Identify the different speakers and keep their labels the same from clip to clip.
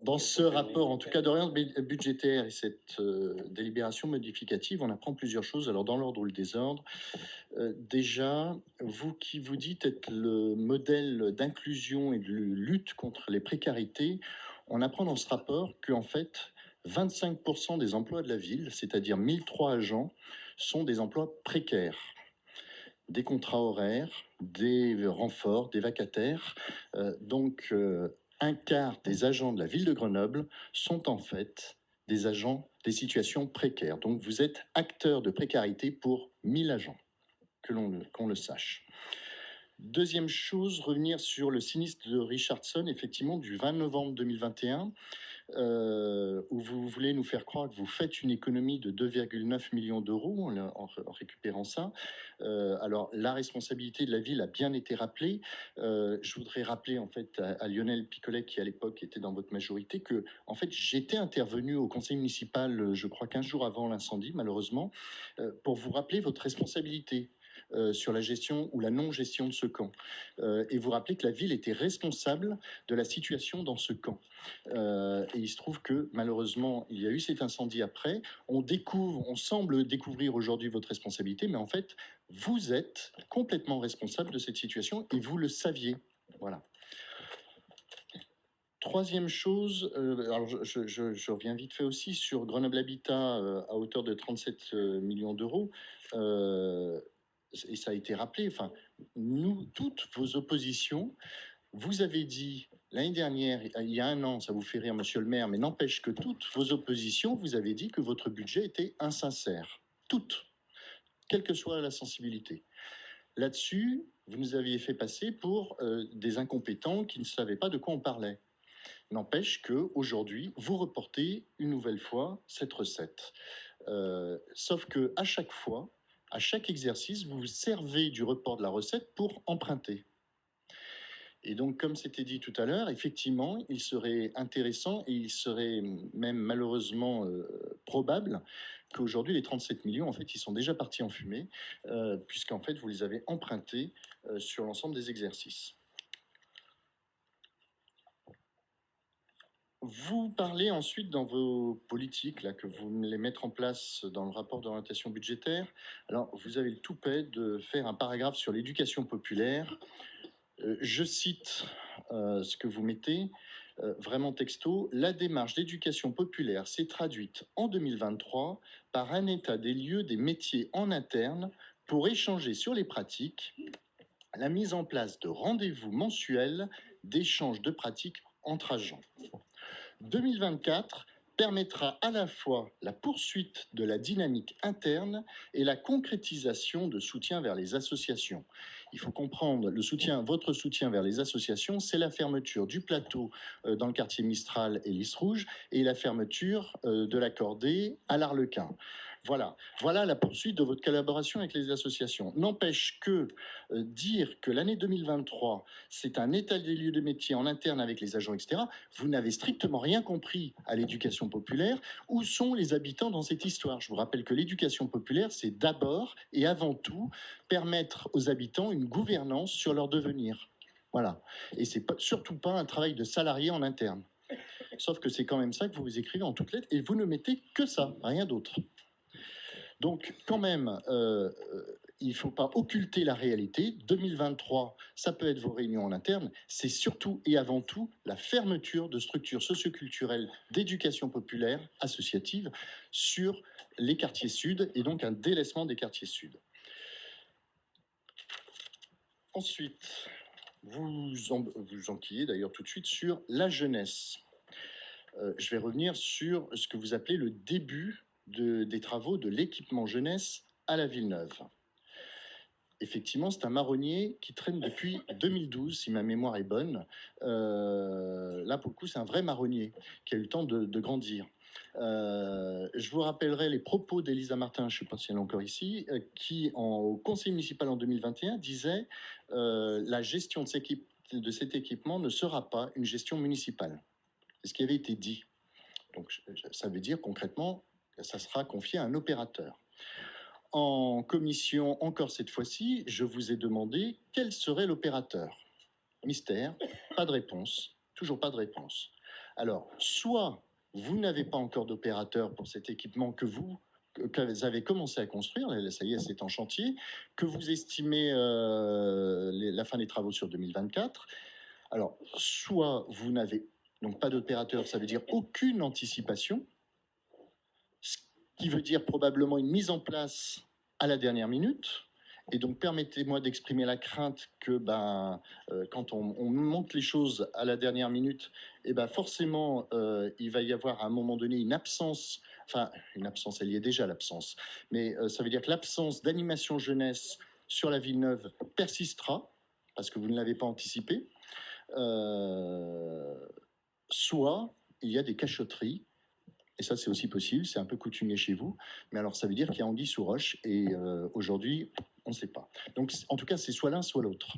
Speaker 1: Dans ce rapport, en tout cas d'orientation budgétaire et cette délibération modificative, on apprend plusieurs choses. Alors, dans l'ordre ou le désordre, déjà, vous qui vous dites être le modèle d'inclusion et de lutte contre les précarités, on apprend dans ce rapport qu'en fait, 25% des emplois de la ville, c'est-à-dire 1003 agents, sont des emplois précaires. Des contrats horaires, des renforts, des vacataires. Donc, un quart des agents de la ville de Grenoble sont en fait des agents des situations précaires. Donc, vous êtes acteur de précarité pour 1000 agents, qu'on le sache. Deuxième chose, revenir sur le sinistre de Richardson, effectivement, du 20 novembre 2021, où vous voulez nous faire croire que vous faites une économie de 2,9 millions d'euros en récupérant ça. Alors, la responsabilité de la ville a bien été rappelée. Je voudrais rappeler, en fait, à Lionel Picolet, qui à l'époque était dans votre majorité, que, en fait, j'étais intervenu au conseil municipal, je crois 15 jours avant l'incendie, malheureusement, pour vous rappeler votre responsabilité. Sur la gestion ou la non-gestion de ce camp. Et vous rappelez que la ville était responsable de la situation dans ce camp. Et il se trouve que malheureusement, il y a eu cet incendie après. On semble découvrir aujourd'hui votre responsabilité, mais en fait, vous êtes complètement responsable de cette situation et vous le saviez. Voilà. Troisième chose, alors je reviens vite fait aussi sur Grenoble Habitat à hauteur de 37 millions d'euros. Et ça a été rappelé, enfin, nous, toutes vos oppositions, vous avez dit l'année dernière, il y a un an, ça vous fait rire, monsieur le maire, mais n'empêche que toutes vos oppositions, vous avez dit que votre budget était insincère. Toutes, quelle que soit la sensibilité. Là-dessus, vous nous aviez fait passer pour des incompétents qui ne savaient pas de quoi on parlait. N'empêche qu'aujourd'hui, vous reportez une nouvelle fois cette recette. Sauf que à chaque fois, à chaque exercice, vous vous servez du report de la recette pour emprunter. Et donc, comme c'était dit tout à l'heure, effectivement, il serait intéressant et il serait même malheureusement probable qu'aujourd'hui, les 37 millions, en fait, ils sont déjà partis en fumée, puisqu'en fait, vous les avez empruntés sur l'ensemble des exercices. Vous parlez ensuite dans vos politiques là, que vous voulez mettre en place dans le rapport d'orientation budgétaire. Alors, vous avez le toupet de faire un paragraphe sur l'éducation populaire. Je cite ce que vous mettez, vraiment texto. La démarche d'éducation populaire s'est traduite en 2023 par un état des lieux des métiers en interne pour échanger sur les pratiques, la mise en place de rendez-vous mensuels d'échange de pratiques entre agents. 2024 permettra à la fois la poursuite de la dynamique interne et la concrétisation de soutien vers les associations. Il faut comprendre votre soutien vers les associations, c'est la fermeture du plateau dans le quartier Mistral et Lys Rouge et la fermeture de la Cordée à l'Arlequin. Voilà la poursuite de votre collaboration avec les associations. N'empêche que dire que l'année 2023, c'est un état des lieux de métier en interne avec les agents, etc., vous n'avez strictement rien compris à l'éducation populaire. Où sont les habitants dans cette histoire? Je vous rappelle que l'éducation populaire, c'est d'abord et avant tout permettre aux habitants une gouvernance sur leur devenir. Voilà. Et c'est surtout pas un travail de salarié en interne. Sauf que c'est quand même ça que vous écrivez en toutes lettres et vous ne mettez que ça, rien d'autre. Donc, quand même, il ne faut pas occulter la réalité. 2023, ça peut être vos réunions en interne. C'est surtout et avant tout la fermeture de structures socioculturelles d'éducation populaire associative sur les quartiers sud et donc un délaissement des quartiers sud. Ensuite, vous enquillez d'ailleurs tout de suite sur la jeunesse. Je vais revenir sur ce que vous appelez le début des travaux de l'équipement jeunesse à la Villeneuve. Effectivement, c'est un marronnier qui traîne depuis 2012, si ma mémoire est bonne. Là, pour le coup, c'est un vrai marronnier qui a eu le temps de grandir. Je vous rappellerai les propos d'Elisa Martin, je ne sais pas si elle est encore ici, qui, au conseil municipal en 2021, disait la gestion de cet équipement ne sera pas une gestion municipale. C'est ce qui avait été dit. Donc, ça veut dire concrètement que ça sera confié à un opérateur. En commission, encore cette fois-ci, je vous ai demandé quel serait l'opérateur. Mystère, pas de réponse, toujours pas de réponse. Alors, soit vous n'avez pas encore d'opérateur pour cet équipement que vous avez commencé à construire, ça y est, c'est en chantier, que vous estimez la fin des travaux sur 2024. Alors, soit vous n'avez donc pas d'opérateur, ça veut dire aucune anticipation, ce qui veut dire probablement une mise en place à la dernière minute. Et donc, permettez-moi d'exprimer la crainte que quand on monte les choses à la dernière minute, forcément, il va y avoir à un moment donné une absence, enfin, une absence, elle y est déjà l'absence, mais ça veut dire que l'absence d'animation jeunesse sur la Villeneuve persistera, parce que vous ne l'avez pas anticipé. Soit il y a des cachotteries, et ça c'est aussi possible, c'est un peu coutumier chez vous, mais alors ça veut dire qu'il y a anguille sous roche, et aujourd'hui, on ne sait pas. Donc en tout cas, c'est soit l'un, soit l'autre.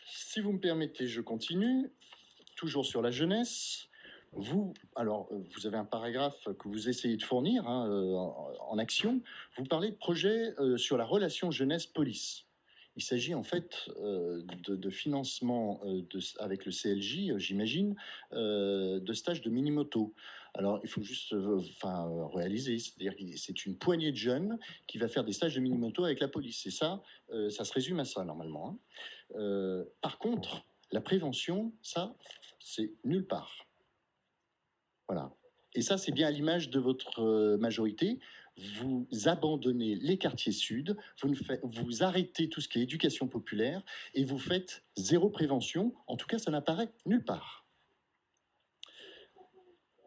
Speaker 1: Si vous me permettez, je continue, toujours sur la jeunesse. Vous avez un paragraphe que vous essayez de fournir en action. Vous parlez de projet sur la relation jeunesse-police. Il s'agit en fait de financement avec le CLJ, j'imagine, de stages de mini-moto. Alors, il faut juste réaliser, c'est-à-dire que c'est une poignée de jeunes qui va faire des stages de mini-moto avec la police. Et ça, ça se résume à ça normalement. Par contre, la prévention, ça, c'est nulle part. Voilà. Et ça, c'est bien à l'image de votre majorité. Vous abandonnez les quartiers sud, vous arrêtez tout ce qui est éducation populaire et vous faites zéro prévention. En tout cas, ça n'apparaît nulle part.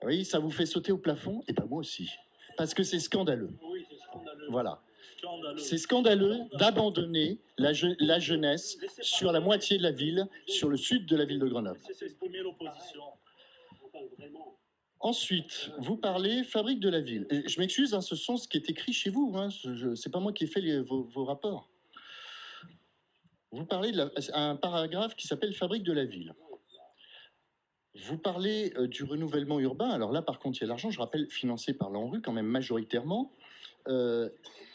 Speaker 1: Oui, ça vous fait sauter au plafond, et pas moi aussi. Parce que c'est scandaleux.
Speaker 2: Oui, c'est scandaleux.
Speaker 1: Voilà.
Speaker 2: Scandaleux.
Speaker 1: C'est scandaleux d'abandonner la jeunesse sur la moitié de la ville, sur le sud de la ville de Grenoble.
Speaker 2: C'est s'exprimer l'opposition. Vraiment.
Speaker 1: Ensuite, vous parlez fabrique de la ville. Et je m'excuse, ce sont ce qui est écrit chez vous. C'est pas moi qui ai fait vos rapports. Vous parlez un paragraphe qui s'appelle fabrique de la ville. Vous parlez du renouvellement urbain. Alors là, par contre, il y a l'argent, je rappelle, financé par l'ANRU quand même majoritairement.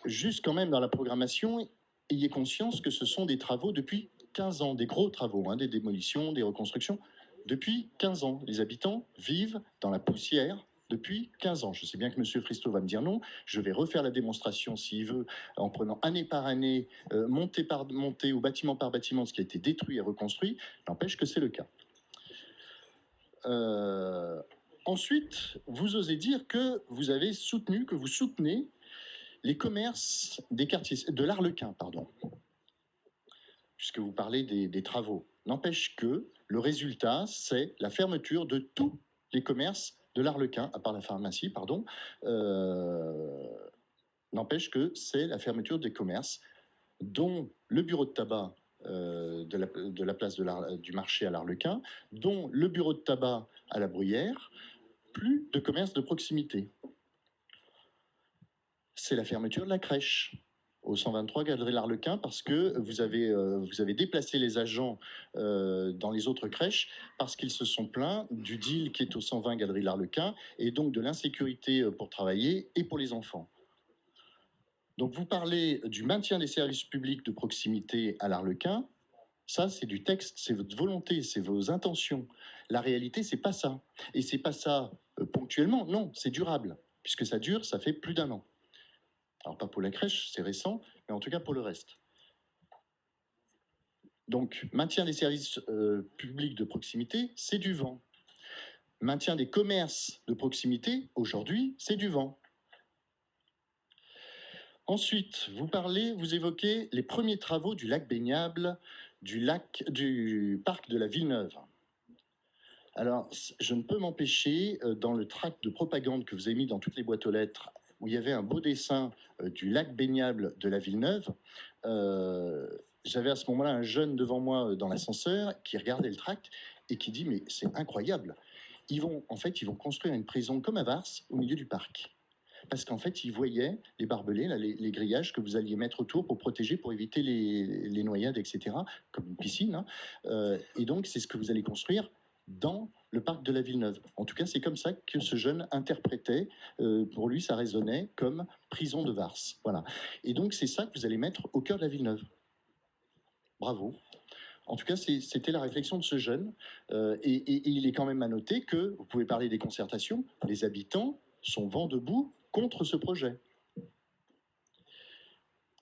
Speaker 1: Juste quand même dans la programmation, ayez conscience que ce sont des travaux depuis 15 ans, des gros travaux, des démolitions, des reconstructions. Depuis 15 ans, les habitants vivent dans la poussière depuis 15 ans. Je sais bien que M. Fristo va me dire non. Je vais refaire la démonstration s'il veut, en prenant année par année, montée par montée ou bâtiment par bâtiment, ce qui a été détruit et reconstruit. N'empêche que c'est le cas. Ensuite, vous osez dire que vous avez soutenu, que vous soutenez les commerces des quartiers, de l'Arlequin, pardon, puisque vous parlez des travaux. N'empêche que le résultat, c'est la fermeture de tous les commerces de l'Arlequin, à part la pharmacie, pardon. N'empêche que c'est la fermeture des commerces, dont le bureau de tabac de la place du marché à l'Arlequin, dont le bureau de tabac à la Bruyère, plus de commerce de proximité. C'est la fermeture de la crèche au 123 Galerie l'Arlequin parce que vous avez déplacé les agents dans les autres crèches parce qu'ils se sont plaints du deal qui est au 120 Galerie l'Arlequin et donc de l'insécurité pour travailler et pour les enfants. Donc vous parlez du maintien des services publics de proximité à l'Arlequin. Ça, c'est du texte, c'est votre volonté, c'est vos intentions. La réalité, c'est pas ça. Et c'est pas ça ponctuellement, non, c'est durable. Puisque ça dure, ça fait plus d'1 an. Alors pas pour la crèche, c'est récent, mais en tout cas pour le reste. Donc, maintien des services publics de proximité, c'est du vent. Maintien des commerces de proximité, aujourd'hui, c'est du vent. Ensuite, vous évoquez les premiers travaux du lac baignable, du parc de la Villeneuve. Alors, je ne peux m'empêcher, dans le tract de propagande que vous avez mis dans toutes les boîtes aux lettres, où il y avait un beau dessin du lac baignable de la Villeneuve, j'avais à ce moment-là un jeune devant moi dans l'ascenseur qui regardait le tract et qui dit « Mais c'est incroyable, ils vont construire une prison comme à Vars au milieu du parc. » Parce qu'en fait, ils voyaient les barbelés, là, les grillages que vous alliez mettre autour pour protéger, pour éviter les noyades, etc., comme une piscine. Et donc, c'est ce que vous allez construire dans le parc de la Villeneuve. En tout cas, c'est comme ça que ce jeune interprétait. Pour lui, ça résonnait comme prison de Vars. Voilà. Et donc, c'est ça que vous allez mettre au cœur de la Villeneuve. Bravo. En tout cas, c'était la réflexion de ce jeune. Et il est quand même à noter que, vous pouvez parler des concertations, les habitants sont vent debout contre ce projet.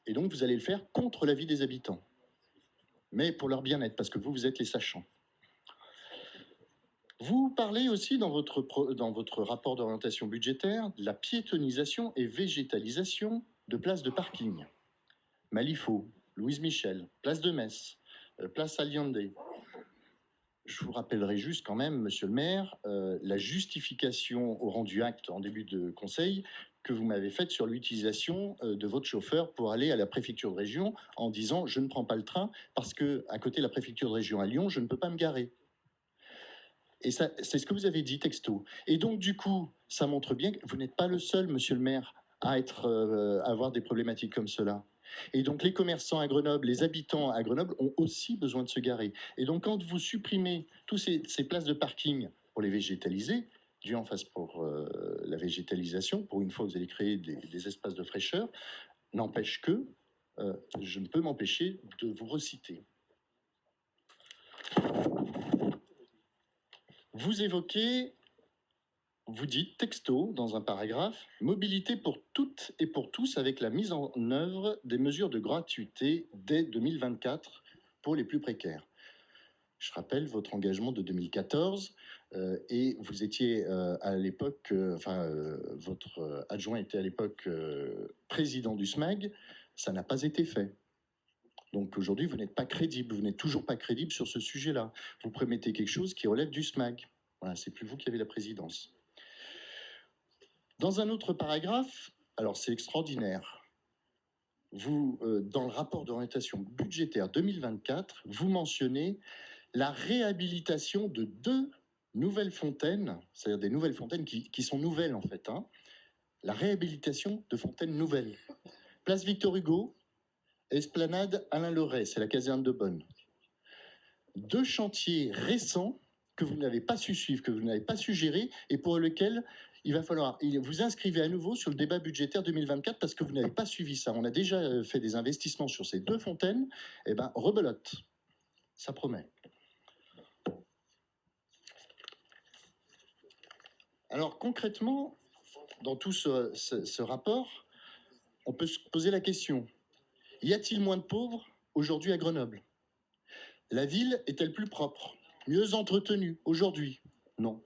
Speaker 1: Et donc, vous allez le faire contre l'avis des habitants. Mais pour leur bien-être, parce que vous êtes les sachants. Vous parlez aussi dans votre rapport d'orientation budgétaire de la piétonisation et végétalisation de places de parking. Malifaux, Louise Michel, place de Metz, place Alliandé. Je vous rappellerai juste quand même, monsieur le maire, la justification au rendu acte en début de conseil que vous m'avez faite sur l'utilisation de votre chauffeur pour aller à la préfecture de région en disant je ne prends pas le train parce que à côté de la préfecture de région à Lyon, je ne peux pas me garer. Et ça, c'est ce que vous avez dit texto. Et donc du coup, ça montre bien que vous n'êtes pas le seul, monsieur le maire, à avoir des problématiques comme cela. Et donc les commerçants à Grenoble, les habitants à Grenoble ont aussi besoin de se garer. Et donc quand vous supprimez toutes ces places de parking pour les végétaliser, Dieu en fasse pour la végétalisation, pour une fois vous allez créer des espaces de fraîcheur, n'empêche que je ne peux m'empêcher de vous reciter. Vous évoquez, vous dites texto dans un paragraphe, mobilité pour toutes et pour tous avec la mise en œuvre des mesures de gratuité dès 2024 pour les plus précaires. Je rappelle votre engagement de 2014 et vous étiez à l'époque, votre adjoint était à l'époque président du SMAG, ça n'a pas été fait. Donc aujourd'hui, vous n'êtes pas crédible, vous n'êtes toujours pas crédible sur ce sujet-là. Vous promettez quelque chose qui relève du SMAG. Voilà, c'est plus vous qui avez la présidence. Dans un autre paragraphe, alors c'est extraordinaire, vous, dans le rapport d'orientation budgétaire 2024, vous mentionnez la réhabilitation de 2 nouvelles fontaines, c'est-à-dire des nouvelles fontaines qui sont nouvelles en fait, hein, la réhabilitation de fontaines nouvelles. Place Victor Hugo, Esplanade Alain Leray, c'est la caserne de Bonne. 2 chantiers récents que vous n'avez pas su suivre, que vous n'avez pas su gérer et pour lesquels il va falloir vous inscrivez à nouveau sur le débat budgétaire 2024 parce que vous n'avez pas suivi ça. On a déjà fait des investissements sur ces 2 fontaines, et ben rebelote, ça promet. Alors concrètement, dans tout ce rapport, on peut se poser la question, y a-t-il moins de pauvres aujourd'hui à Grenoble? La ville est-elle plus propre, mieux entretenue aujourd'hui? Non.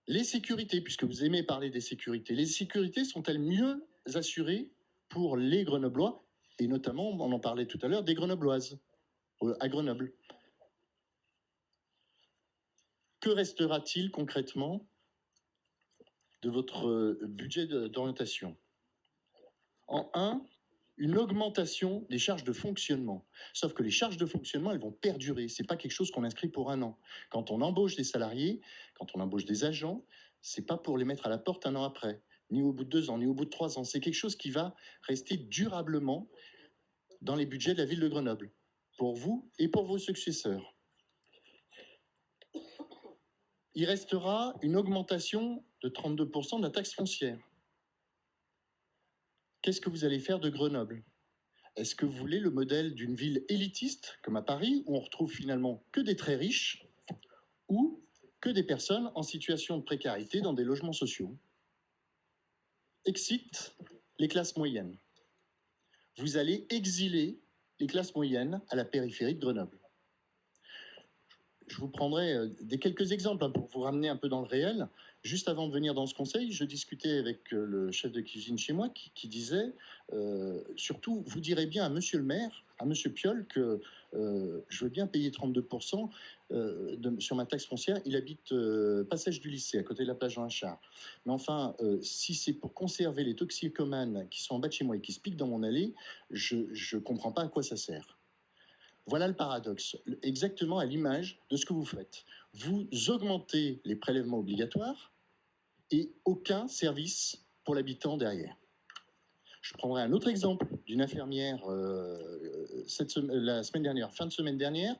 Speaker 1: Les sécurités, puisque vous aimez parler des sécurités, les sécurités sont-elles mieux assurées pour les Grenoblois, et notamment, on en parlait tout à l'heure, des Grenobloises, à Grenoble? Que restera-t-il concrètement de votre budget d'orientation? En 1, une augmentation des charges de fonctionnement. Sauf que les charges de fonctionnement, elles vont perdurer. Ce n'est pas quelque chose qu'on inscrit pour 1 an. Quand on embauche des salariés, quand on embauche des agents, ce n'est pas pour les mettre à la porte 1 an après, ni au bout de 2 ans, ni au bout de 3 ans. C'est quelque chose qui va rester durablement dans les budgets de la ville de Grenoble, pour vous et pour vos successeurs. Il restera une augmentation de 32% de la taxe foncière. Qu'est-ce que vous allez faire de Grenoble? Est-ce que vous voulez le modèle d'une ville élitiste, comme à Paris, où on retrouve finalement que des très riches, ou que des personnes en situation de précarité dans des logements sociaux? Exit les classes moyennes. Vous allez exiler les classes moyennes à la périphérie de Grenoble. Je vous prendrai des quelques exemples pour vous ramener un peu dans le réel. Juste avant de venir dans ce conseil, je discutais avec le chef de cuisine chez moi qui disait, surtout, vous direz bien à monsieur le maire, à monsieur Piolle, que je veux bien payer 32% sur ma taxe foncière. Il habite Passage du Lycée, à côté de la plage Jean Achard. Mais enfin, si c'est pour conserver les toxicomanes qui sont en bas de chez moi et qui se piquent dans mon allée, je ne comprends pas à quoi ça sert. Voilà le paradoxe, exactement à l'image de ce que vous faites. Vous augmentez les prélèvements obligatoires et aucun service pour l'habitant derrière. Je prendrai un autre exemple d'une infirmière la semaine dernière, fin de semaine dernière,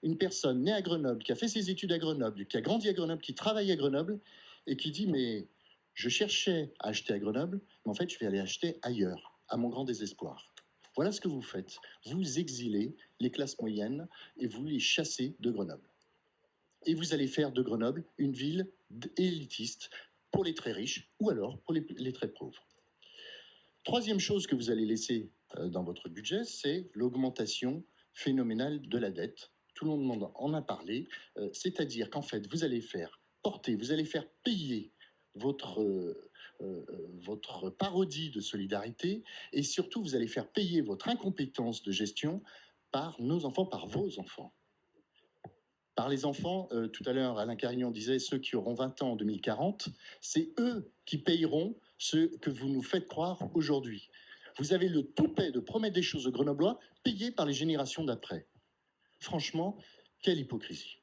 Speaker 1: une personne née à Grenoble, qui a fait ses études à Grenoble, qui a grandi à Grenoble, qui travaille à Grenoble et qui dit mais je cherchais à acheter à Grenoble, mais en fait je vais aller acheter ailleurs, à mon grand désespoir. Voilà ce que vous faites. Vous exilez les classes moyennes et vous les chassez de Grenoble. Et vous allez faire de Grenoble une ville élitiste pour les très riches ou alors pour les très pauvres. Troisième chose que vous allez laisser dans votre budget, c'est l'augmentation phénoménale de la dette. Tout le monde en a parlé, c'est-à-dire qu'en fait, vous allez faire payer votre parodie de solidarité et surtout, vous allez faire payer votre incompétence de gestion par nos enfants, par vos enfants. Par les enfants, tout à l'heure, Alain Carignon disait ceux qui auront 20 ans en 2040, c'est eux qui payeront ce que vous nous faites croire aujourd'hui. Vous avez le toupet de promettre des choses aux Grenoblois payées par les générations d'après. Franchement, quelle hypocrisie.